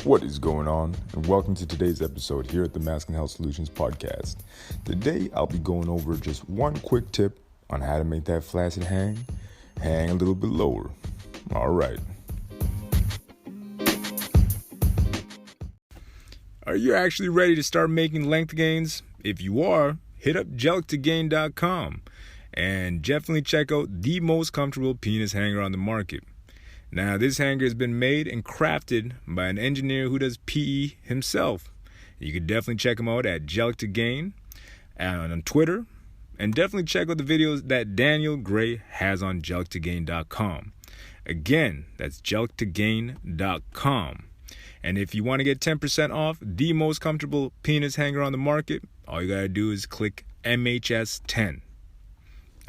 What is going on? And welcome to today's episode here at the Masculine Health Solutions podcast. Today, I'll be going over just one quick tip on how to make that flaccid hang a little bit lower. All right. Are you actually ready to start making length gains? If you are, hit up gelictogain.com and definitely check out the most comfortable penis hanger on the market. Now, this hanger has been made and crafted by an engineer who does PE himself. You can definitely check him out at gelictogain on Twitter, and definitely check out the videos that Daniel Gray has on gelictogain.com. Again, that's gelictogain.com. And if you want to get 10% off the most comfortable penis hanger on the market, all you got to do is click MHS10.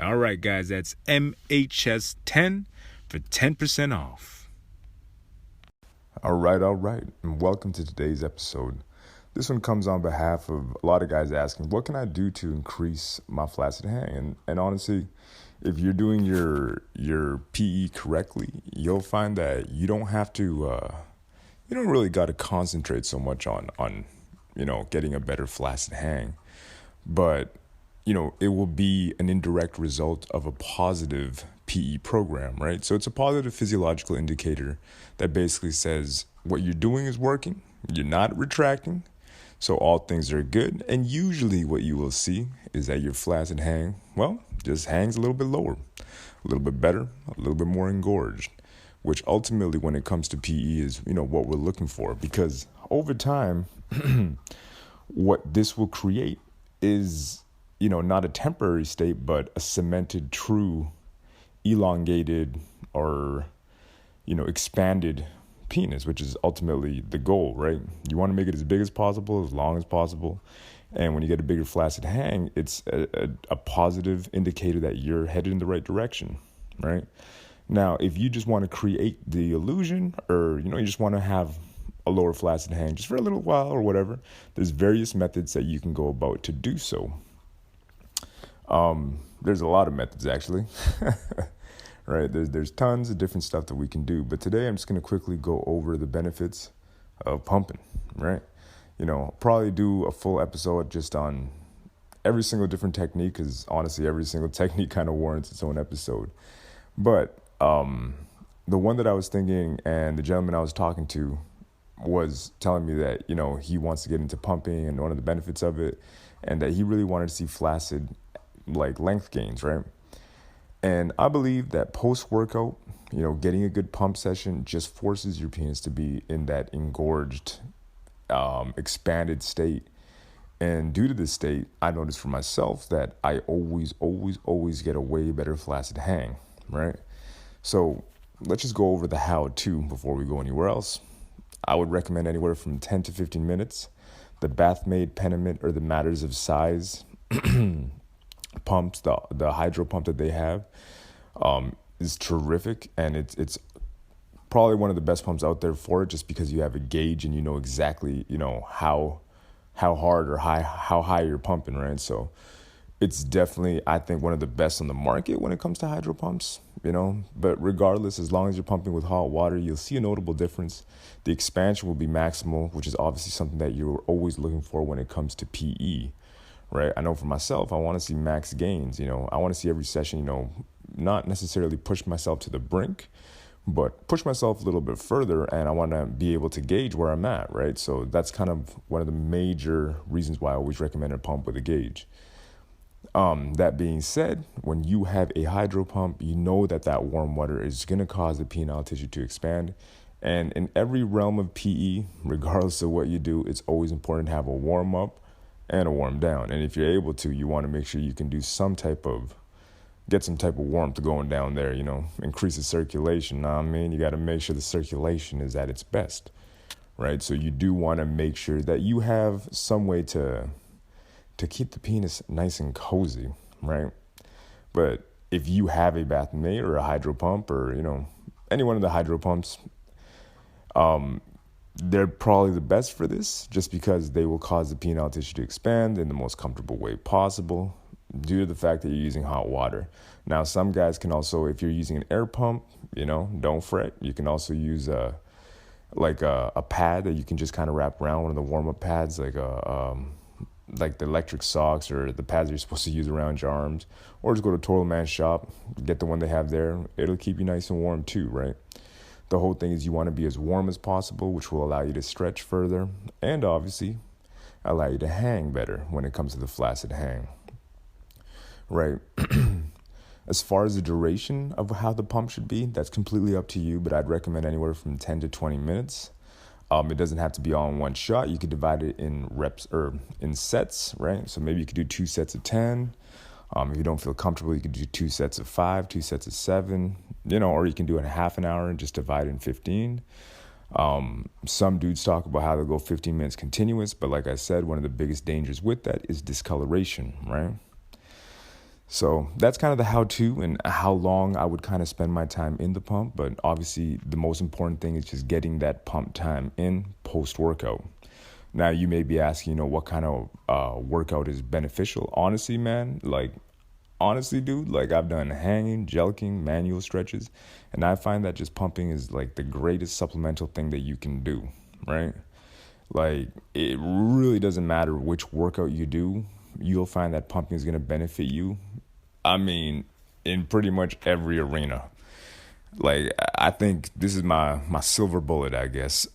All right, guys, that's MHS10 for 10% off. All right, and welcome to today's episode. This one comes on behalf of a lot of guys asking, what can I do to increase my flaccid hang? And honestly, if you're doing your PE correctly, you'll find that you don't have to, you don't really got to concentrate so much on getting a better flaccid hang, but it will be an indirect result of a positive PE program, right? So it's a positive physiological indicator that basically says what you're doing is working, you're not retracting, so all things are good. And usually what you will see is that your flaccid hang, just hangs a little bit lower, a little bit better, a little bit more engorged, which ultimately when it comes to PE is, what we're looking for. Because over time, what this will create is, not a temporary state, but a cemented, true, elongated, or, expanded penis, which is ultimately the goal, right? You want to make it as big as possible, as long as possible. And when you get a bigger flaccid hang, it's a positive indicator that you're headed in the right direction, right? Now, if you just want to create the illusion, or, you just want to have a lower flaccid hang just for a little while or whatever, there's various methods that you can go about to do so. There's a lot of methods, actually, right? There's tons of different stuff that we can do. But today I'm just going to quickly go over the benefits of pumping, right? Probably do a full episode just on every single different technique, because honestly, every single technique kind of warrants its own episode. But the one that I was thinking, and the gentleman I was talking to was telling me that, he wants to get into pumping and one of the benefits of it, and that he really wanted to see flaccid, length gains, right? And I believe that post-workout, getting a good pump session just forces your penis to be in that engorged, expanded state. And due to this state, I noticed for myself that I always get a way better flaccid hang, right? So let's just go over the how-to before we go anywhere else. I would recommend anywhere from 10 to 15 minutes. The Bathmate, Peniment, or the Matters of Size pumps, the hydro pump that they have, is terrific, and it's probably one of the best pumps out there for it, just because you have a gauge and you know exactly how hard or how high you're pumping, right? So it's definitely, I think, one of the best on the market when it comes to hydro pumps, but regardless, as long as you're pumping with hot water, you'll see a notable difference. The expansion will be maximal, which is obviously something that you're always looking for when it comes to PE, right? I know for myself, I want to see max gains. I want to see every session, not necessarily push myself to the brink, but push myself a little bit further, and I want to be able to gauge where I'm at, right? So that's kind of one of the major reasons why I always recommend a pump with a gauge. That being said, when you have a hydro pump, you know that warm water is going to cause the penile tissue to expand. And in every realm of PE, regardless of what you do, it's always important to have a warm up and a warm down. And if you're able to, you want to make sure you can do get some type of warmth going down there, increase the circulation. You got to make sure the circulation is at its best, right? So you do want to make sure that you have some way to keep the penis nice and cozy, right? But if you have a Bathmate or a hydro pump, or, any one of the hydro pumps, they're probably the best for this, just because they will cause the penile tissue to expand in the most comfortable way possible due to the fact that you're using hot water. Now, some guys can also, if you're using an air pump, don't fret. You can also use like a pad that you can just kind of wrap around, one of the warm-up pads, like the electric socks or the pads you're supposed to use around your arms, or just go to Total Man shop, get the one they have there. It'll keep you nice and warm too, right? The whole thing is you want to be as warm as possible, which will allow you to stretch further and obviously allow you to hang better when it comes to the flaccid hang, right? As far as the duration of how the pump should be, that's completely up to you, but I'd recommend anywhere from 10 to 20 minutes. It doesn't have to be all in one shot. You could divide it in reps or in sets, right? So maybe you could do 2 sets of 10. If you don't feel comfortable, you could do 2 sets of 5, 2 sets of 7, or you can do it in half an hour and just divide in 15. Some dudes talk about how they'll go 15 minutes continuous, but like I said, one of the biggest dangers with that is discoloration, right? So that's kind of the how-to and how long I would kind of spend my time in the pump. But obviously, the most important thing is just getting that pump time in post-workout. Now, you may be asking, what kind of workout is beneficial? Honestly, man, dude, I've done hanging, jelqing, manual stretches, and I find that just pumping is like the greatest supplemental thing that you can do, right? Like, it really doesn't matter which workout you do. You'll find that pumping is going to benefit you. I mean, in pretty much every arena. Like, I think this is my silver bullet, I guess.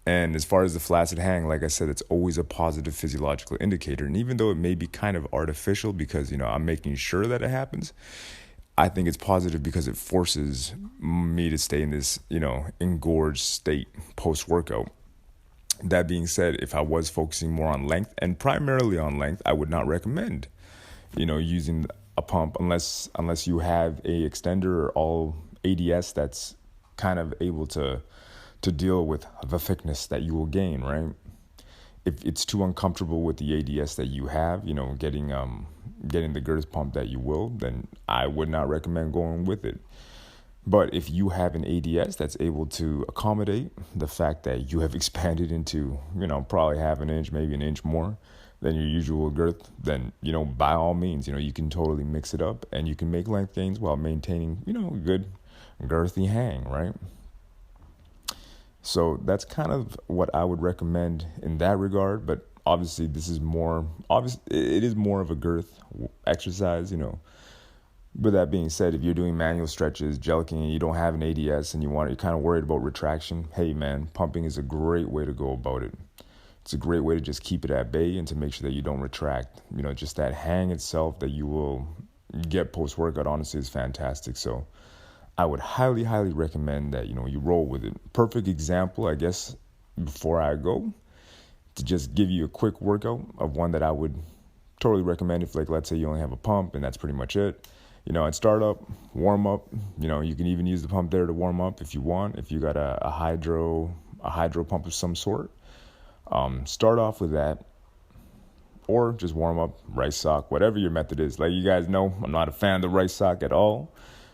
And as far as the flaccid hang, like I said, it's always a positive physiological indicator. And even though it may be kind of artificial because, I'm making sure that it happens, I think it's positive because it forces me to stay in this, engorged state post-workout. That being said, if I was focusing more on length and primarily on length, I would not recommend, using a pump unless you have a extender or all ADS that's kind of able to deal with the thickness that you will gain, right? If it's too uncomfortable with the ADS that you have, getting the girth pump that you will, then I would not recommend going with it. But if you have an ADS that's able to accommodate the fact that you have expanded into, probably half an inch, maybe an inch more than your usual girth, then, by all means, you can totally mix it up and you can make length gains while maintaining, good girthy hang, right? So that's kind of what I would recommend in that regard. But obviously, it is more of a girth exercise, But that being said, if you're doing manual stretches, jelqing, and you don't have an ADS and you're kind of worried about retraction, hey man, pumping is a great way to go about it. It's a great way to just keep it at bay and to make sure that you don't retract. Just that hang itself that you will get post-workout, honestly, is fantastic. So I would highly, highly recommend that, you roll with it. Perfect example, I guess, before I go, to just give you a quick workout of one that I would totally recommend if, let's say you only have a pump and that's pretty much it. I'd start up, warm up. You can even use the pump there to warm up if you want. If you got a hydro pump of some sort, start off with that, or just warm up, rice sock, whatever your method is. Like you guys know, I'm not a fan of the rice sock at all.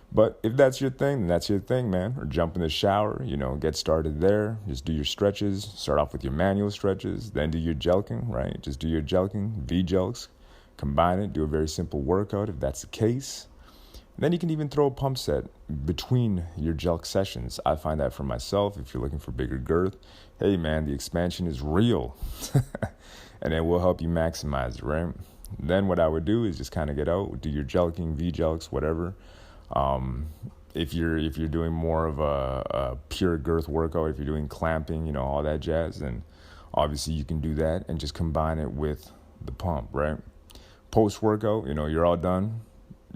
But if that's your thing, then that's your thing, man. Or jump in the shower, get started there. Just do your stretches. Start off with your manual stretches, then do your jelqing, right? Just do your jelqing, V-jelks, combine it, do a very simple workout if that's the case. Then you can even throw a pump set between your jelq sessions. I find that for myself, if you're looking for bigger girth, hey man, the expansion is real. And it will help you maximize it, right? Then what I would do is just kind of get out, do your jelqing, V-jelks, whatever. If you're doing more of a pure girth workout, if you're doing clamping, all that jazz, then obviously you can do that and just combine it with the pump, right? Post-workout, you're all done.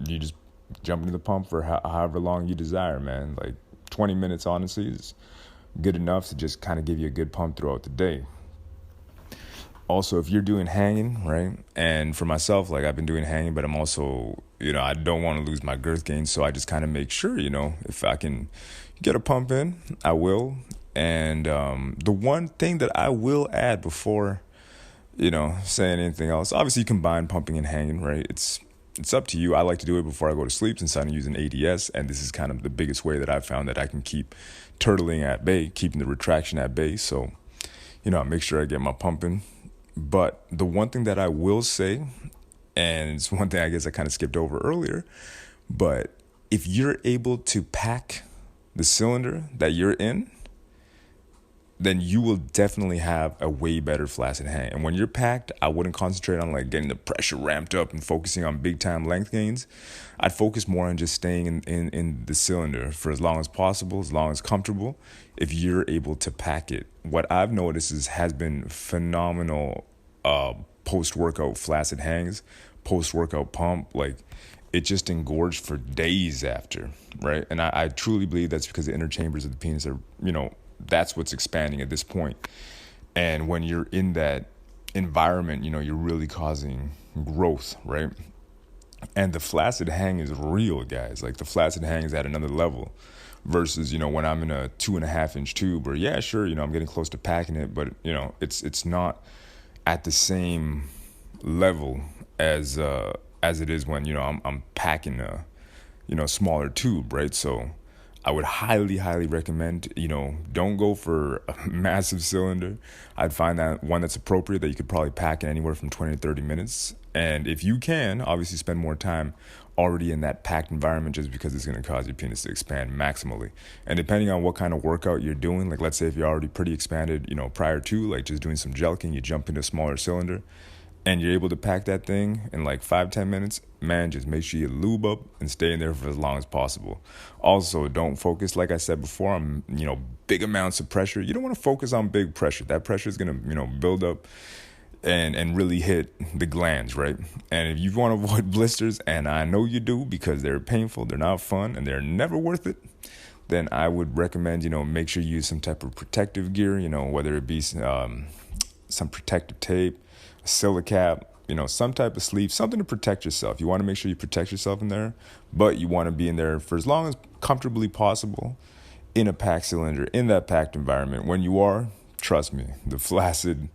You just jump into the pump for however long you desire, man. 20 minutes, honestly, is good enough to just kind of give you a good pump throughout the day. Also, if you're doing hanging, right? And for myself, I've been doing hanging, but I'm also, I don't want to lose my girth gain. So I just kind of make sure, if I can get a pump in, I will. And the one thing that I will add before, saying anything else, obviously you combine pumping and hanging, right? It's up to you. I like to do it before I go to sleep since I'm using ADS. And this is kind of the biggest way that I've found that I can keep turtling at bay, keeping the retraction at bay. So, I make sure I get my pumping. But the one thing that I will say, and it's one thing I guess I kind of skipped over earlier, but if you're able to pack the cylinder that you're in, then you will definitely have a way better flaccid hang. And when you're packed, I wouldn't concentrate on like getting the pressure ramped up and focusing on big time length gains. I'd focus more on just staying in the cylinder for as long as possible, as long as comfortable, if you're able to pack it. What I've noticed has been phenomenal post-workout flaccid hangs, post-workout pump. Like, it just engorged for days after, right? And I truly believe that's because the inner chambers of the penis are, that's what's expanding at this point. And when you're in that environment, you're really causing growth, right? And the flaccid hang is real, guys. Like, the flaccid hang is at another level versus, when I'm in a 2.5-inch tube, or yeah, sure, I'm getting close to packing it, but it's not at the same level as it is when, I'm packing a, smaller tube, right? So I would highly, highly recommend, don't go for a massive cylinder. I'd find that one that's appropriate that you could probably pack in anywhere from 20 to 30 minutes. And if you can, obviously spend more time already in that packed environment, just because it's going to cause your penis to expand maximally. And depending on what kind of workout you're doing, like let's say if you're already pretty expanded, prior to like just doing some jelqing, you jump into a smaller cylinder and you're able to pack that thing in like 5-10 minutes, man, just make sure you lube up and stay in there for as long as possible. Also, don't focus, like I said before, on, big amounts of pressure. You don't want to focus on big pressure. That pressure is going to, build up and really hit the glands, right? And if you want to avoid blisters, and I know you do because they're painful, they're not fun, and they're never worth it, then I would recommend, make sure you use some type of protective gear, whether it be some protective tape, a silicap, some type of sleeve, something to protect yourself. You want to make sure you protect yourself in there, but you want to be in there for as long as comfortably possible in a packed cylinder, in that packed environment. When you are, trust me, the flaccid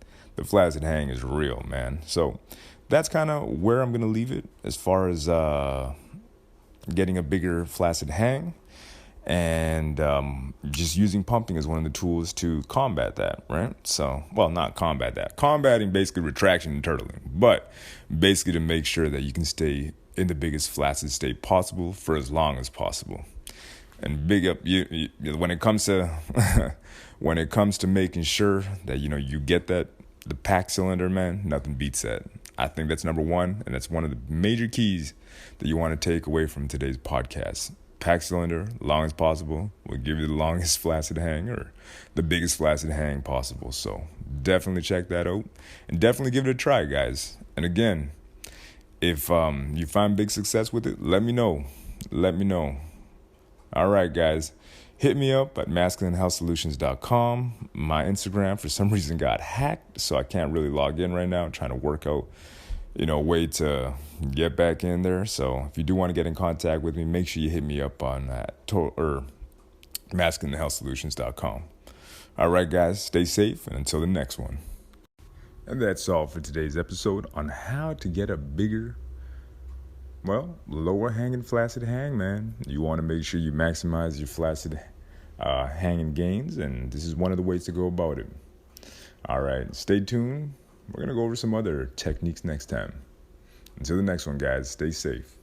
hang is real, man. So that's kind of where I'm going to leave it as far as getting a bigger flaccid hang. And just using pumping as one of the tools to combat that, right? So, well, not combat that. Combating basically retraction and turtling, but basically to make sure that you can stay in the biggest flaccid state possible for as long as possible. And big up you when it comes to when it comes to making sure that you get the pack cylinder, man. Nothing beats that. I think that's number one, and that's one of the major keys that you want to take away from today's podcast. Pack cylinder, long as possible, will give you the longest flaccid hang or the biggest flaccid hang possible. So definitely check that out and definitely give it a try, guys. And again, if you find big success with it, let me know. All right, guys, hit me up at masculinehealthsolutions.com. My Instagram for some reason got hacked, so I can't really log in right now. I'm trying to work out way to get back in there. So if you do want to get in contact with me, make sure you hit me up on masculinehealthsolutions.com. All right, guys, stay safe, and until the next one. And that's all for today's episode on how to get a bigger, lower hanging flaccid hang, man. You want to make sure you maximize your flaccid hanging gains, and this is one of the ways to go about it. All right, stay tuned. We're going to go over some other techniques next time. Until the next one, guys, stay safe.